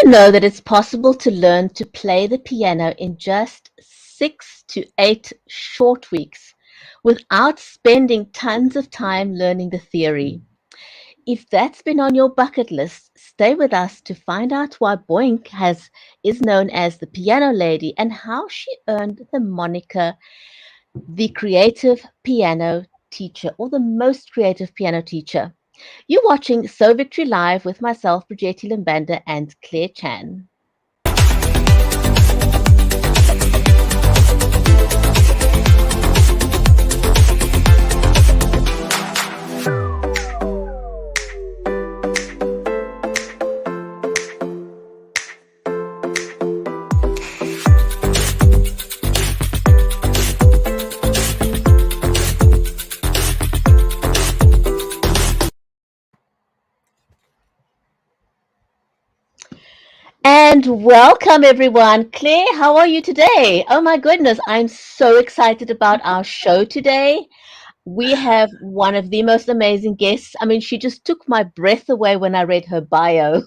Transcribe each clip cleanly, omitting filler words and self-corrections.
you know that it's possible to learn to play the piano in just 6 to 8 short weeks without spending tons of time learning the theory? If that's been on your bucket list, stay with us to find out why Boink is known as the piano lady and how she earned the moniker the creative piano teacher or the most creative piano teacher. You're watching So Victory Live with myself, Bridgetti Limbanda, and Claire Chan. And welcome everyone. Claire, how are you today? Oh my goodness, I'm so excited about our show today. We have one of the most amazing guests. I mean, she just took my breath away when I read her bio.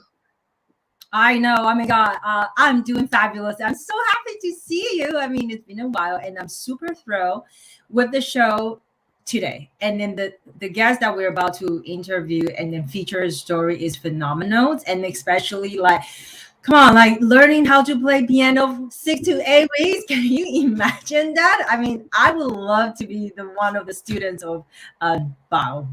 I know. Oh my God. I'm doing fabulous. I'm so happy to see you. I mean, it's been a while, and I'm super thrilled with the show today. And then the guest that we're about to interview and then feature story is phenomenal. And especially like, come on, like learning how to play piano 6 to 8 weeks. Can you imagine that? I mean, I would love to be the one of the students of Bao.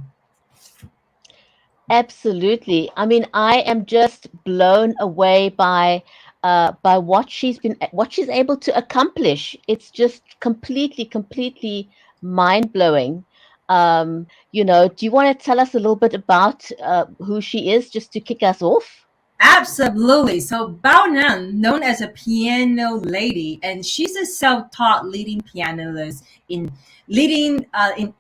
Absolutely. I mean, I am just blown away by what she's able to accomplish. It's just completely mind blowing. Do you want to tell us a little bit about who she is, just to kick us off? Absolutely. So Bao Nan, known as a piano lady, and she's a self-taught leading pianist in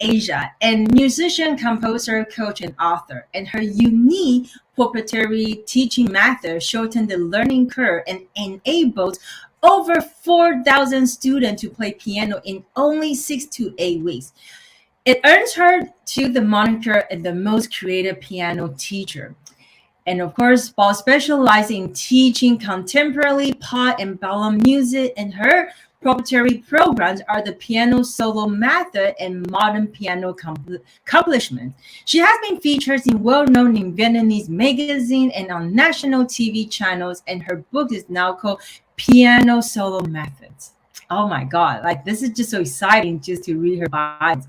Asia, and musician, composer, coach, and author. And her unique proprietary teaching method shortened the learning curve and enabled over 4,000 students to play piano in only 6 to 8 weeks. It earns her to the moniker of the most creative piano teacher. And of course, Paul specializes in teaching contemporary pop and ballad music, and her proprietary programs are the piano solo method and modern piano accomplishment. She has been featured in well-known in Vietnamese magazine and on national TV channels, and her book is now called Piano Solo Methods. Oh my God, like this is just so exciting just to read her bio.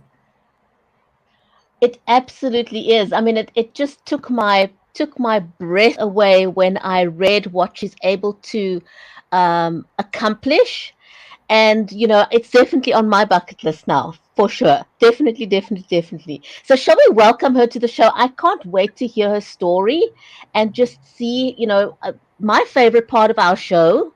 It absolutely is. I mean, it just took my breath away when I read what she's able to accomplish. And it's definitely on my bucket list now, for sure. Definitely. So shall we welcome her to the show? I can't wait to hear her story and just see, my favorite part of our show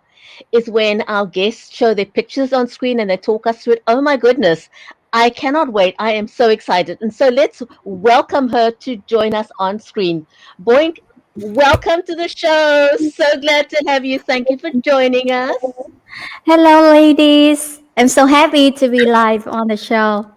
is when our guests show their pictures on screen and they talk us through it. Oh my goodness. I cannot wait. I am so excited. And so let's welcome her to join us on screen. Boink, welcome to the show. So glad to have you. Thank you for joining us. Hello, ladies. I'm so happy to be live on the show.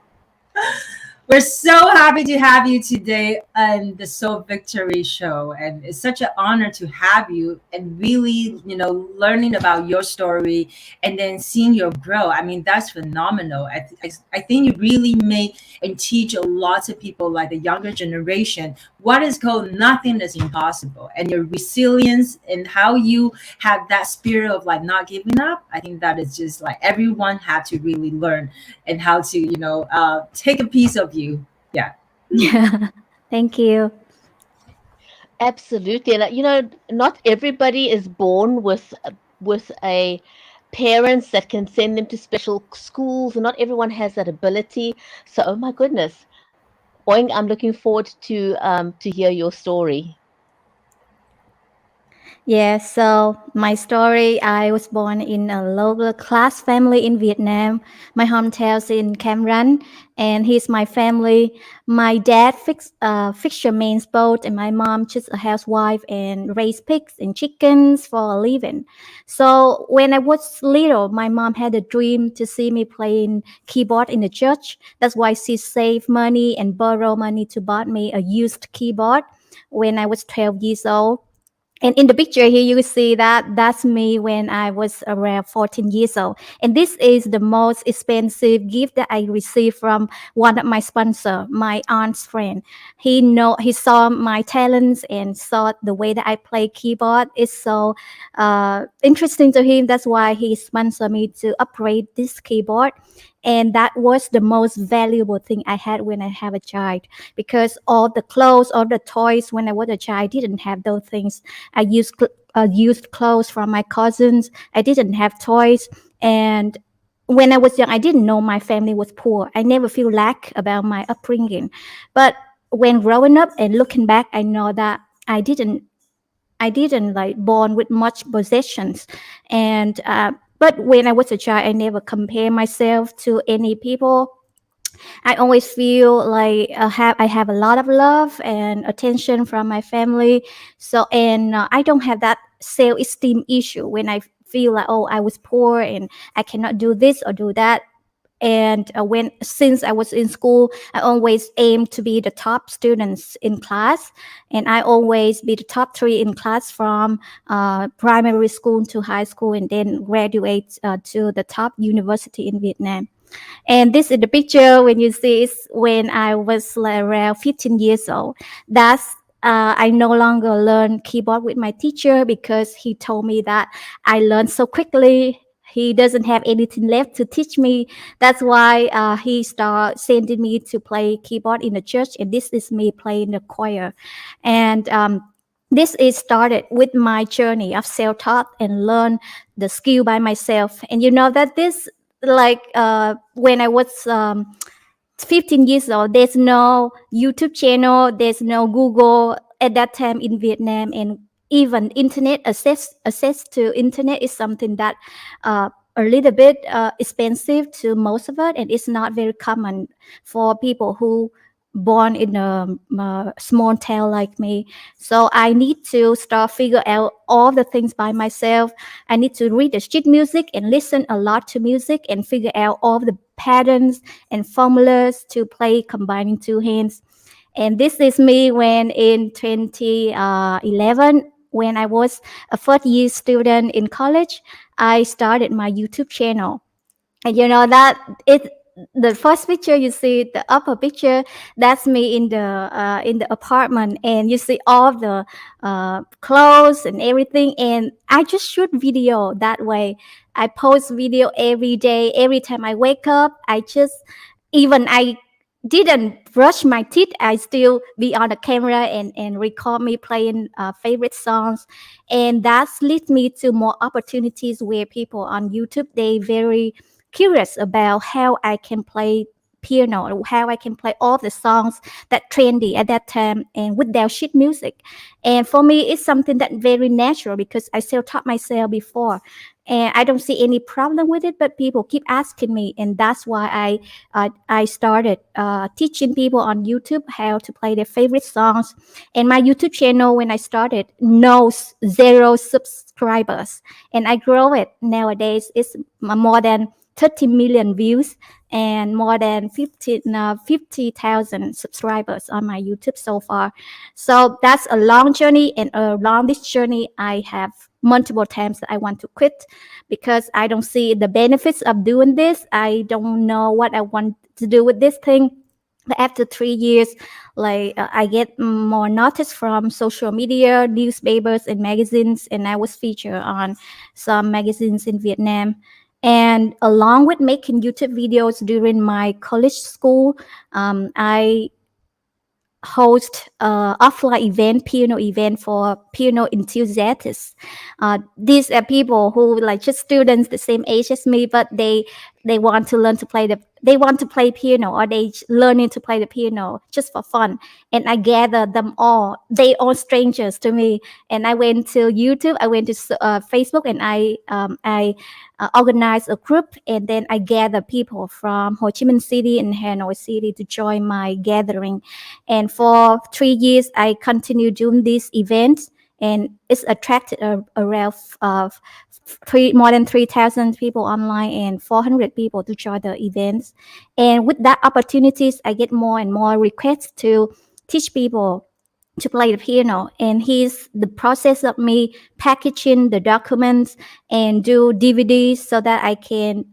We're so happy to have you today on the Soul Victory Show. And it's such an honor to have you and really, learning about your story and then seeing your growth. I mean, that's phenomenal. I think you really make and teach a lot of people, like the younger generation, what is called nothing is impossible. And your resilience and how you have that spirit of like not giving up. I think that is just like everyone had to really learn and how to, take a piece of you. Yeah. Yeah, thank you. Absolutely. And not everybody is born with a parents that can send them to special schools, and not everyone has that ability. So, oh my goodness. Boing, I'm looking forward to hear your story. Yeah, so my story, I was born in a lower class family in Vietnam. My hometown's in Cam Ranh, and he's my family. My dad fixed fisherman's boat, and my mom just a housewife and raised pigs and chickens for a living. So when I was little, my mom had a dream to see me playing keyboard in the church. That's why she saved money and borrowed money to buy me a used keyboard when I was 12 years old. And in the picture here, you see that that's me when I was around 14 years old. And this is the most expensive gift that I received from one of my sponsor, my aunt's friend. He saw my talents and saw the way that I play keyboard is so interesting to him. That's why he sponsored me to upgrade this keyboard. And that was the most valuable thing I had when I have a child, because all the clothes, all the toys when I was a child, I didn't have those things. I used clothes from my cousins. I didn't have toys. And when I was young, I didn't know my family was poor. I never feel lack about my upbringing. But when growing up and looking back, I know that I didn't like born with much possessions. And but when I was a child, I never compare myself to any people. I always feel like I have a lot of love and attention from my family. So, and I don't have that self-esteem issue when I feel like, oh, I was poor and I cannot do this or do that. And when since I was in school, I always aim to be the top students in class, and I always be the top three in class from primary school to high school, and then graduate to the top university in Vietnam. And this is the picture when you see is when I was like around 15 years old. That's I no longer learn keyboard with my teacher because he told me that I learned so quickly. He doesn't have anything left to teach me. That's why he started sending me to play keyboard in the church, and this is me playing the choir. And this is started with my journey of self-taught and learn the skill by myself. And you know that this like when I was 15 years old, there's no YouTube channel, there's no Google at that time in Vietnam, and even internet access to internet is something that a little bit expensive to most of it, and it's not very common for people who born in a small town like me. So I need to start figure out all the things by myself. I need to read the sheet music and listen a lot to music and figure out all the patterns and formulas to play combining two hands. And this is me when in 2011, when I was a first year student in college, I started my YouTube channel. And you know that it the first picture you see, the upper picture, that's me in the apartment, and you see all the clothes and everything. And I just shoot video that way. I post video every day. Every time I wake up, I just, even I didn't brush my teeth, I still be on the camera and record me playing favorite songs. And that's lead me to more opportunities where people on YouTube, they very curious about how I can play piano or how I can play all the songs that trendy at that time and without sheet music. And for me, it's something that very natural because I still taught myself before. And I don't see any problem with it, but people keep asking me, and that's why I started teaching people on YouTube how to play their favorite songs. And my YouTube channel, when I started, knows zero subscribers, and I grow it nowadays. It's more than 30 million views and more than 50,000 subscribers on my YouTube so far. So that's a long journey, and along this journey, I have multiple times that I want to quit because I don't see the benefits of doing this. I don't know what I want to do with this thing. But after 3 years, like I get more notice from social media, newspapers, and magazines, and I was featured on some magazines in Vietnam. And along with making YouTube videos during my college school, I host offline event, piano event for piano enthusiasts. These are people who like just students the same age as me, but they want to learn to play they want to play piano, or they learning to play the piano just for fun. And I gather them all. They all strangers to me. And I went to YouTube, I went to Facebook, and I organized a group, and then I gather people from Ho Chi Minh City and Hanoi City to join my gathering. And for 3 years, I continued doing these events, and it's attracted around more than 3,000 people online and 400 people to join the events. And with that opportunities, I get more and more requests to teach people to play the piano. And he's the process of me packaging the documents and do DVDs so that I can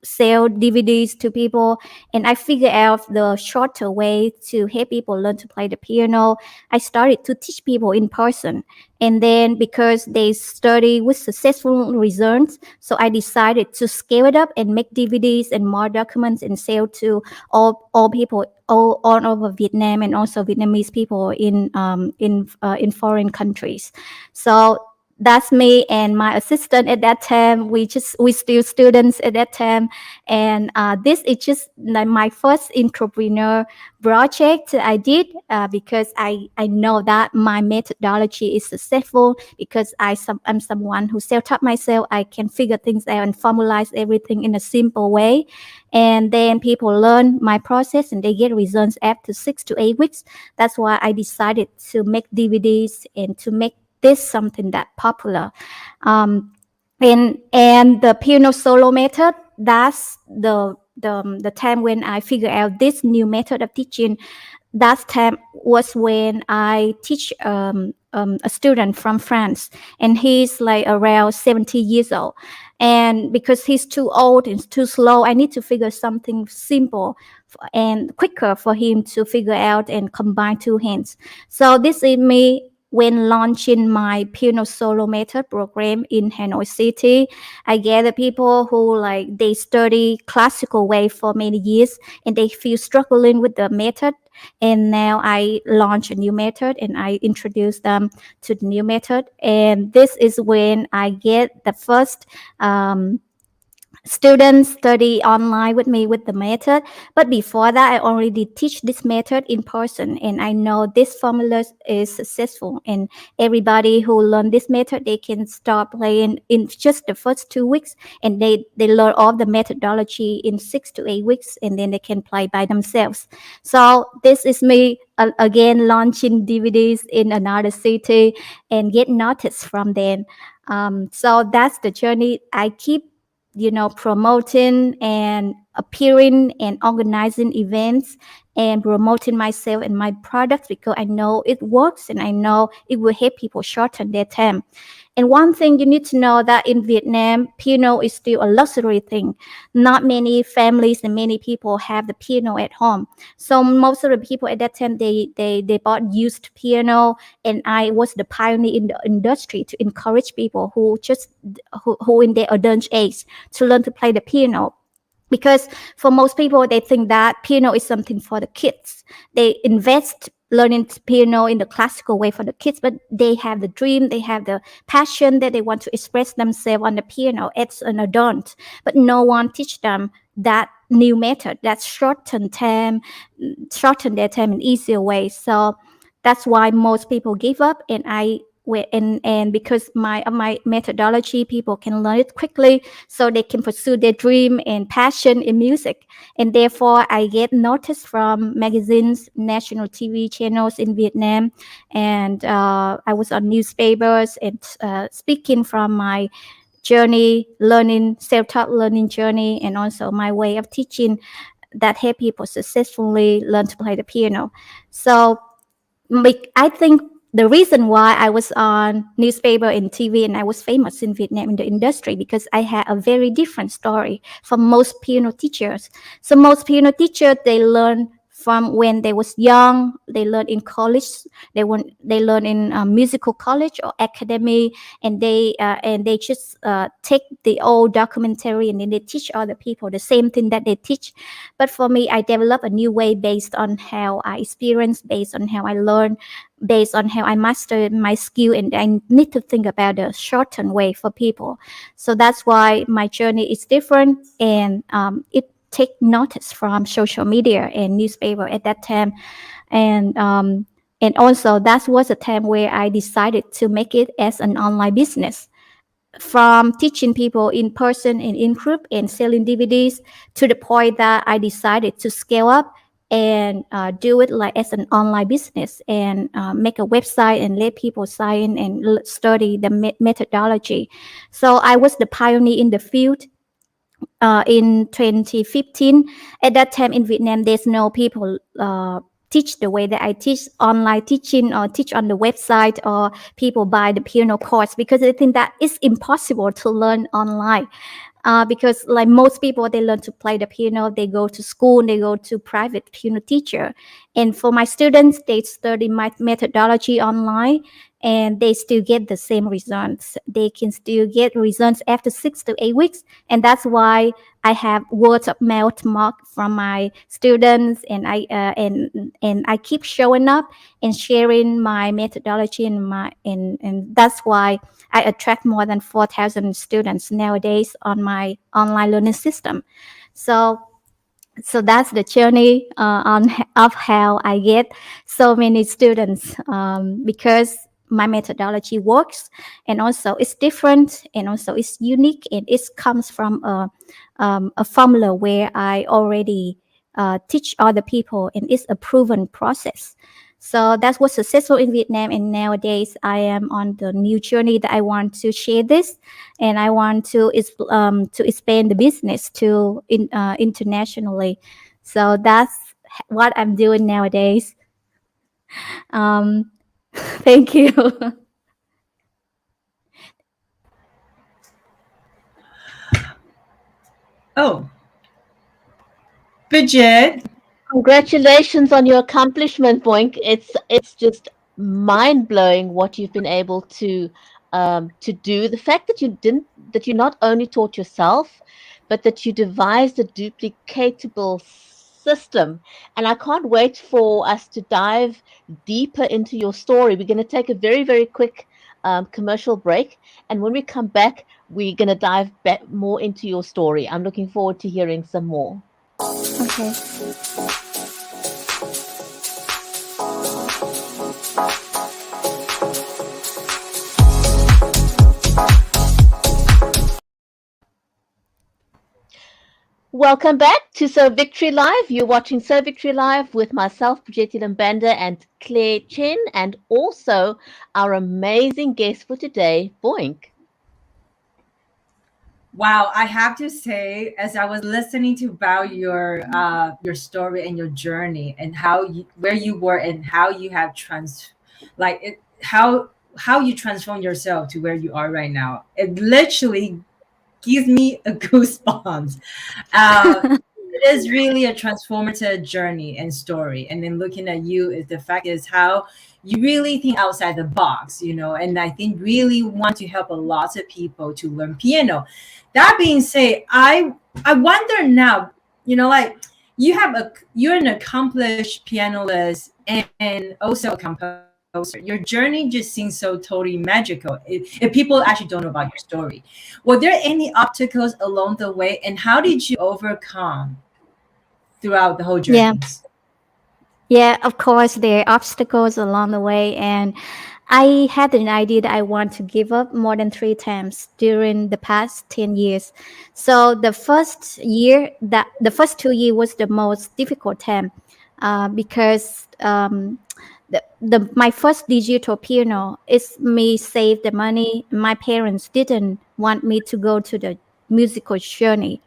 sell DVDs to people. And I figured out the shorter way to help people learn to play the piano. I started to teach people in person. And then because they study with successful results, so I decided to scale it up and make DVDs and more documents and sell to all people all over Vietnam, and also Vietnamese people in foreign countries. So that's me and my assistant at that time. We still students at that time, and this is just like my first entrepreneur project I did, because I know that my methodology is successful because I'm someone who self-taught myself. I can figure things out and formalize everything in a simple way, and then people learn my process and they get results after 6 to 8 weeks. That's why I decided to make DVDs and to make this something that popular. um, and the piano solo method, that's the time when I figured out this new method of teaching. That time was when I teach a student from France, and he's like around 70 years old. And because he's too old and too slow, I need to figure something simple and quicker for him to figure out and combine two hands. So this is me when launching my piano solo method program in Hanoi City. I gather people who like they study classical way for many years and they feel struggling with the method. And now I launch a new method and I introduce them to the new method. And this is when I get the first students study online with me with the method. But before that, I already teach this method in person, and I know this formula is successful. And everybody who learn this method, they can start playing in just the first 2 weeks, and they learn all the methodology in 6 to 8 weeks, and then they can play by themselves. So this is me again launching DVDs in another city and get noticed from them. So that's the journey. I keep promoting and appearing and organizing events and promoting myself and my products because I know it works and I know it will help people shorten their time. And one thing you need to know that in Vietnam, piano is still a luxury thing. Not many families and many people have the piano at home. So most of the people at that time, they bought used piano, and I was the pioneer in the industry to encourage people who in their adult age to learn to play the piano. Because for most people, they think that piano is something for the kids. They invest learning piano in the classical way for the kids, but they have the dream, they have the passion that they want to express themselves on the piano as an adult. But no one teach them that new method that shorten their time in easier ways. So that's why most people give up, and and because my methodology, people can learn it quickly, so they can pursue their dream and passion in music. And therefore, I get noticed from magazines, national TV channels in Vietnam, and I was on newspapers and speaking from my journey, learning, self-taught learning journey, and also my way of teaching that help people successfully learn to play the piano. So I think the reason why I was on newspaper and TV and I was famous in Vietnam in the industry because I had a very different story from most piano teachers. So most piano teachers, they learn from when they was young. They learn in college. They learn in musical college or academy, and they just take the old documentary and then they teach other people the same thing that they teach. But for me, I developed a new way based on how I experience, based on how I learn, based on how I master my skill, and I need to think about the shortened way for people. So that's why my journey is different, and it take notice from social media and newspaper at that time, and also that was a time where I decided to make it as an online business, from teaching people in person and in group and selling DVDs to the point that I decided to scale up and do it like as an online business and make a website and let people sign and study the methodology. So I was the pioneer in the field. In 2015, at that time in Vietnam, there's no people teach the way that I teach online teaching or teach on the website, or people buy the piano course, because I think that it's impossible to learn online. Because like most people, they learn to play the piano, they go to school, they go to private piano teacher. And for my students, they study my methodology online, and they still get the same results. They can still get results after 6 to 8 weeks. And that's why I have words of mouth mark from my students, and I keep showing up and sharing my methodology, and that's why I attract more than 4,000 students nowadays on my online learning system. So that's the journey of how I get so many students, because my methodology works, and also it's different, and also it's unique, and it comes from a formula where I already teach other people, and it's a proven process. So that's what's successful in Vietnam, and nowadays I am on the new journey that I want to share this, and I want to expand the business to internationally. So that's what I'm doing nowadays. Um, thank you. Oh, Bridget. Congratulations on your accomplishment, Boink. It's just mind blowing what you've been able to do. The fact that you not only taught yourself, but that you devised a duplicatable system. And I can't wait for us to dive deeper into your story. We're going to take a very, very quick commercial break, and when we come back, we're going to dive more into your story. I'm looking forward to hearing some more. Okay. Welcome back to So Victory Live. You're watching So Victory Live with myself, Bridget Lambanda, and Claire Chen, and also our amazing guest for today, Boink. Wow, I have to say, as I was listening to about your story and your journey, and where you were and how you have like it, how you transform yourself to where you are right now, it literally gives me a goosebumps. It is really a transformative journey and story. And then looking at you, is the fact is how you really think outside the box, and I think really want to help a lot of people to learn piano. That being said, I wonder now, like you're an accomplished pianist and also a composer. Your journey just seems so totally magical. If people actually don't know about your story, were there any obstacles along the way, and how did you overcome throughout the whole Yeah. journeys? Yeah, of course, there are obstacles along the way, and I had an idea that I want to give up more than 3 times during the past 10 years. So the first 2 years was the most difficult time, because my first digital piano is me save the money. My parents didn't want me to go to the musical journey.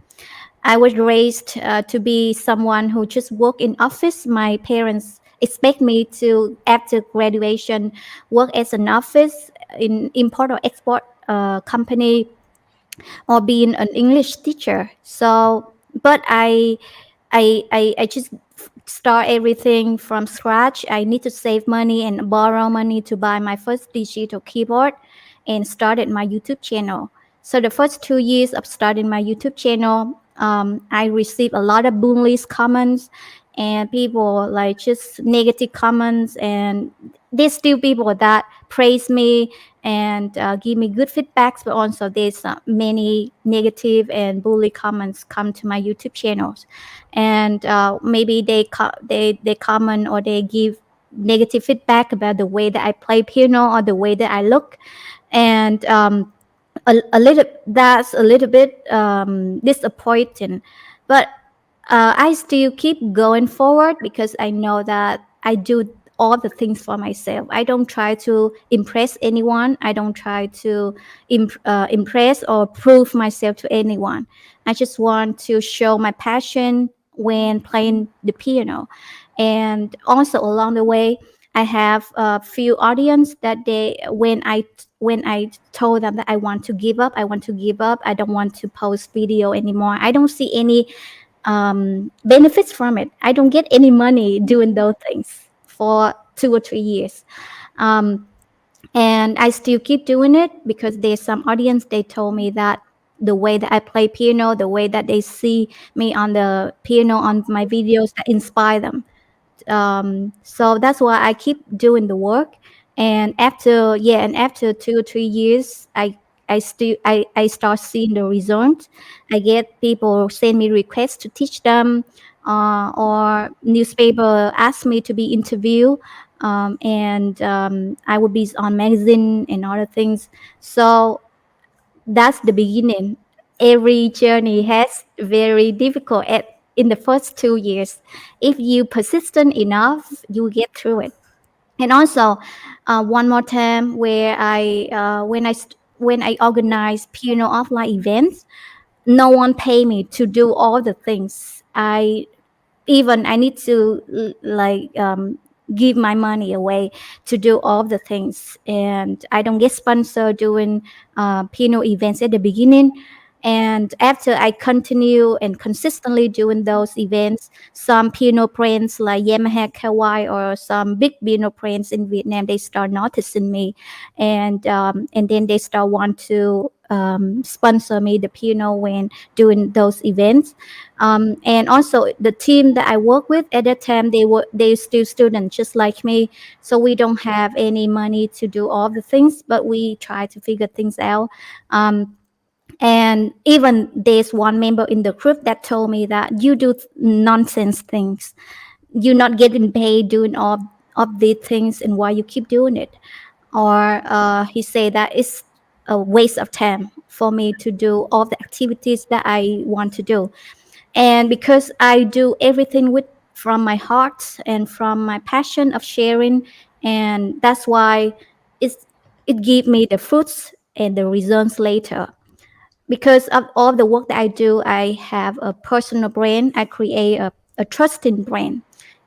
I was raised to be someone who just work in office. My parents expect me to, after graduation, work as an office in import or export company, or being an English teacher. So, but I just start everything from scratch. I need to save money and borrow money to buy my first digital keyboard, and started my YouTube channel. So the first 2 years of starting my YouTube channel, I received a lot of bullies comments, and people like just negative comments, and there's still people that praise me and give me good feedbacks, but also there's many negative and bully comments come to my YouTube channels, and maybe they comment, or they give negative feedback about the way that I play piano or the way that I look, and that's a little bit disappointing, but I still keep going forward, because I know that I do all the things for myself. I don't try to impress anyone. I don't try to impress or prove myself to anyone. I just want to show my passion when playing the piano. And also along the way, I have a few audience that they when I told them that I want to give up, I want to give up, I don't want to post video anymore. I don't see any benefits from it. I don't get any money doing those things for 2 or 3 years. Um, and I still keep doing it because there's some audience, they told me that the way that I play piano, the way that they see me on the piano on my videos, that inspire them. So that's why I keep doing the work. And after 2 or 3 years, I start seeing the results. I get people send me requests to teach them, or newspaper ask me to be interviewed, and I would be on magazine and other things. So that's the beginning. Every journey has very difficult at in the first 2 years. If you persistent enough, you get through it. And also, one more time where when I organize piano offline events, no one pay me to do all the things. I need to give my money away to do all the things, and I don't get sponsored doing piano events at the beginning. And after I continue and consistently doing those events, some piano brands like Yamaha Kawai or some big piano brands in Vietnam, they start noticing me, and then they start want to sponsor me the piano when doing those events. And also the team that I work with at that time, they still students just like me, so we don't have any money to do all the things, but we try to figure things out. And even there's one member in the group that told me that you do nonsense things, you're not getting paid doing all of these things, and why you keep doing it. Or he said that it's a waste of time for me to do all the activities that I want to do. And because I do everything with from my heart and from my passion of sharing, and that's why it's it give me the fruits and the results later. Because of all the work that I do, I have a personal brand. I create a trusting brand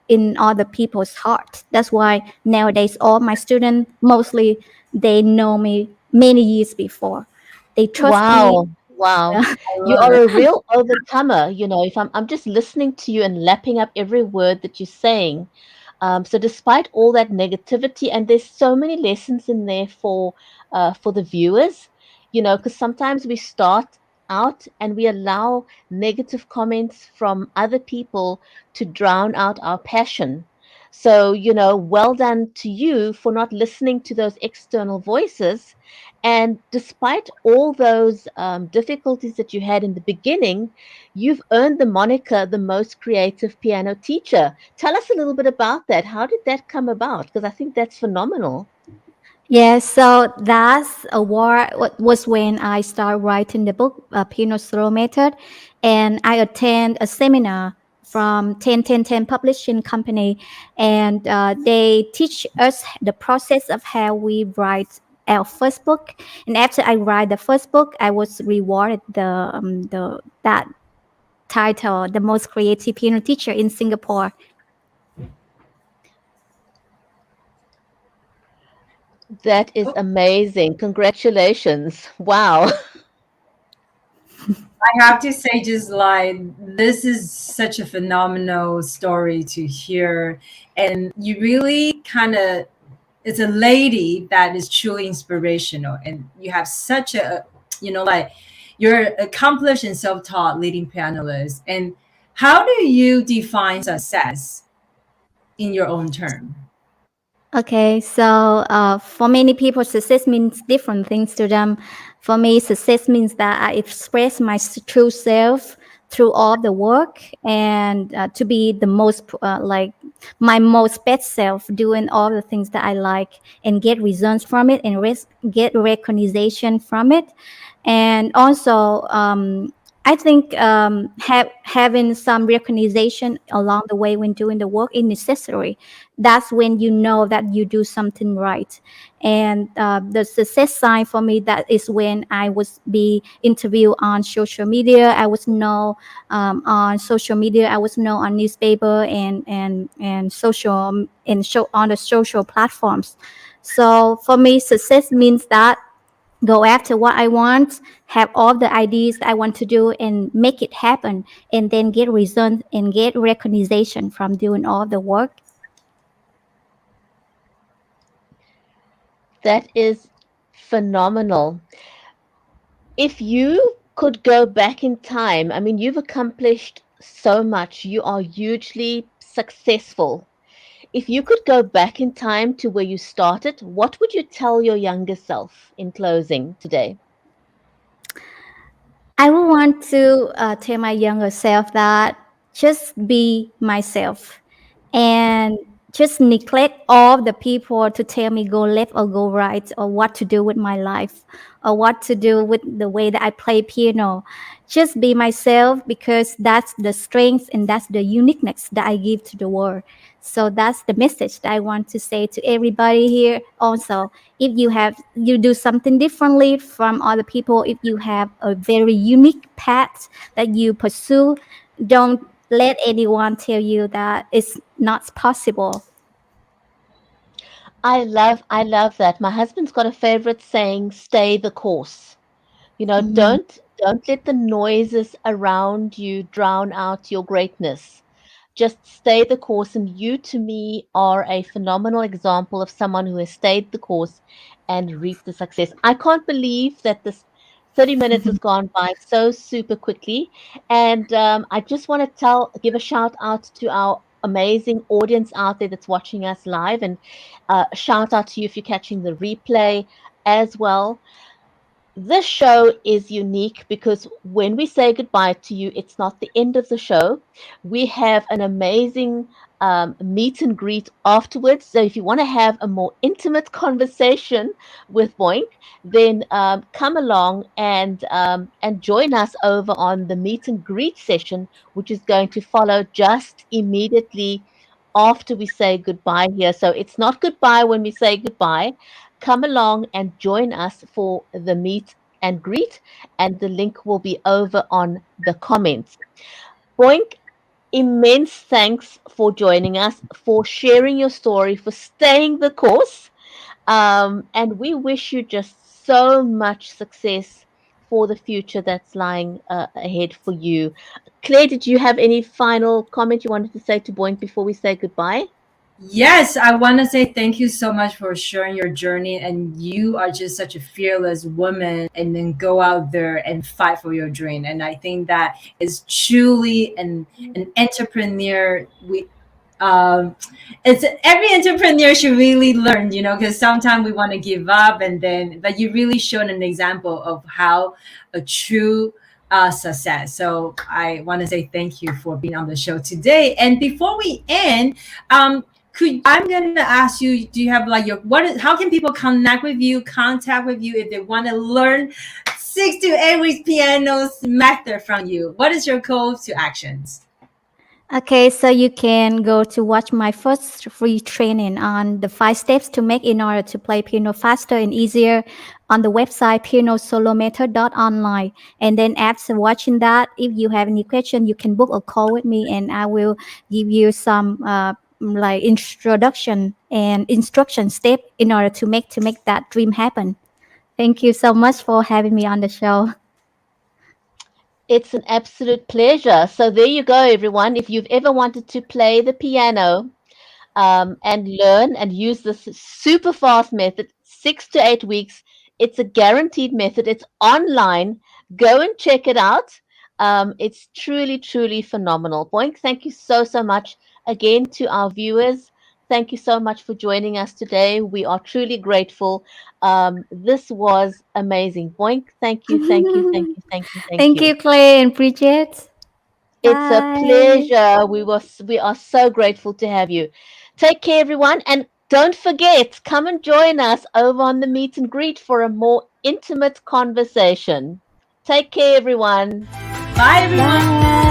in other people's heart. That's why nowadays all my students mostly, they know me many years before, they trust me. Wow, wow. I You love are it. a real overcomer. If I'm just listening to you and lapping up every word that you're saying. So despite all that negativity, and there's so many lessons in there for the viewers, because sometimes we start out and we allow negative comments from other people to drown out our passion. So, well done to you for not listening to those external voices. And despite all those difficulties that you had in the beginning, you've earned the moniker the most creative piano teacher. Tell us a little bit about that. How did that come about? Because I think that's phenomenal. Yeah, so that's was when I started writing the book, Piano Slow Method, and I attend a seminar from 10 Publishing Company, and they teach us the process of how we write our first book. And after I write the first book, I was rewarded the that title, the most creative piano teacher in Singapore. That is amazing. Congratulations. Wow. I have to say, just like this is such a phenomenal story to hear, and you really kind of, it's a lady that is truly inspirational, and you have such a, like you're accomplished and self-taught leading pianist. And how do you define success in your own term? Okay, so for many people, success means different things to them. For me, success means that I express my true self through all the work, and to be the most like my most best self, doing all the things that I like and get results from it, and get recognition from it. And also, I think having some recognition along the way when doing the work is necessary. That's when you know that you do something right. And the success sign for me, that is when I was be interviewed on social media. I was know on social media. I was know on newspaper and social and show on the social platforms. So for me, success means that go after what I want, have all the ideas I want to do, and make it happen, and then get results and get recognition from doing all the work. That is phenomenal. If you could go back in time, I mean, you've accomplished so much. You are hugely successful. If you could go back in time to where you started, what would you tell your younger self in closing today? I would want to tell my younger self that just be myself and just neglect all the people to tell me go left or go right or what to do with my life or what to do with the way that I play piano. Just be myself because that's the strength and that's the uniqueness that I give to the world. So that's the message that I want to say to everybody here. Also, if you do something differently from other people, if you have a very unique path that you pursue, don't let anyone tell you that it's not possible. I love that. My husband's got a favorite saying, stay the course. You know, Mhm. don't let the noises around you drown out your greatness. Just stay the course. And you, to me, are a phenomenal example of someone who has stayed the course and reaped the success. I can't believe that this 30 minutes has gone by so super quickly. And I just want to give a shout out to our amazing audience out there that's watching us live. And shout out to you if you're catching the replay as well. This show is unique because when we say goodbye to you, it's not the end of the show. We have an amazing meet and greet afterwards. So if you want to have a more intimate conversation with Boink, then come along and join us over on the meet and greet session, which is going to follow just immediately after we say goodbye here. So it's not goodbye when we say goodbye. Come along and join us for the meet and greet, and the link will be over on the comments. Boink, immense thanks for joining us, for sharing your story, for staying the course. And we wish you just so much success for the future that's lying ahead for you. Claire, did you have any final comment you wanted to say to Boink before we say goodbye? Yes, I want to say thank you so much for sharing your journey. And you are just such a fearless woman, and then go out there and fight for your dream. And I think that is truly an entrepreneur. Um, it's every entrepreneur should really learn, because sometimes we want to give up, but you really shown an example of how a true success. So I want to say thank you for being on the show today. And before we end, could I'm gonna ask you, do you have like how can people connect with you, contact with you if they want to learn 6 to 8 weeks pianos method from you? What is your call to actions? Okay, so you can go to watch my first free training on the 5 steps to make in order to play piano faster and easier on the website pianosolometer.online. And then after watching that, if you have any question, you can book a call with me and I will give you some like introduction and instruction step in order to make that dream happen. Thank you so much for having me on the show. It's an absolute pleasure. So there you go, everyone. If you've ever wanted to play the piano, and learn and use this super fast method, 6 to 8 weeks. It's a guaranteed method. It's online. Go and check it out. It's truly, truly phenomenal. Boink, thank you so, so much again to our viewers. Thank you so much for joining us today. We are truly grateful. This was amazing. Boink, thank you, thank you, thank you, thank you, thank Thank you. you, Clay and Bridget. It's a Bye. pleasure. We are so grateful to have you. Take care, everyone, and don't forget, come and join us over on the meet and greet for a more intimate conversation. Take care, everyone. Bye, everyone. Bye.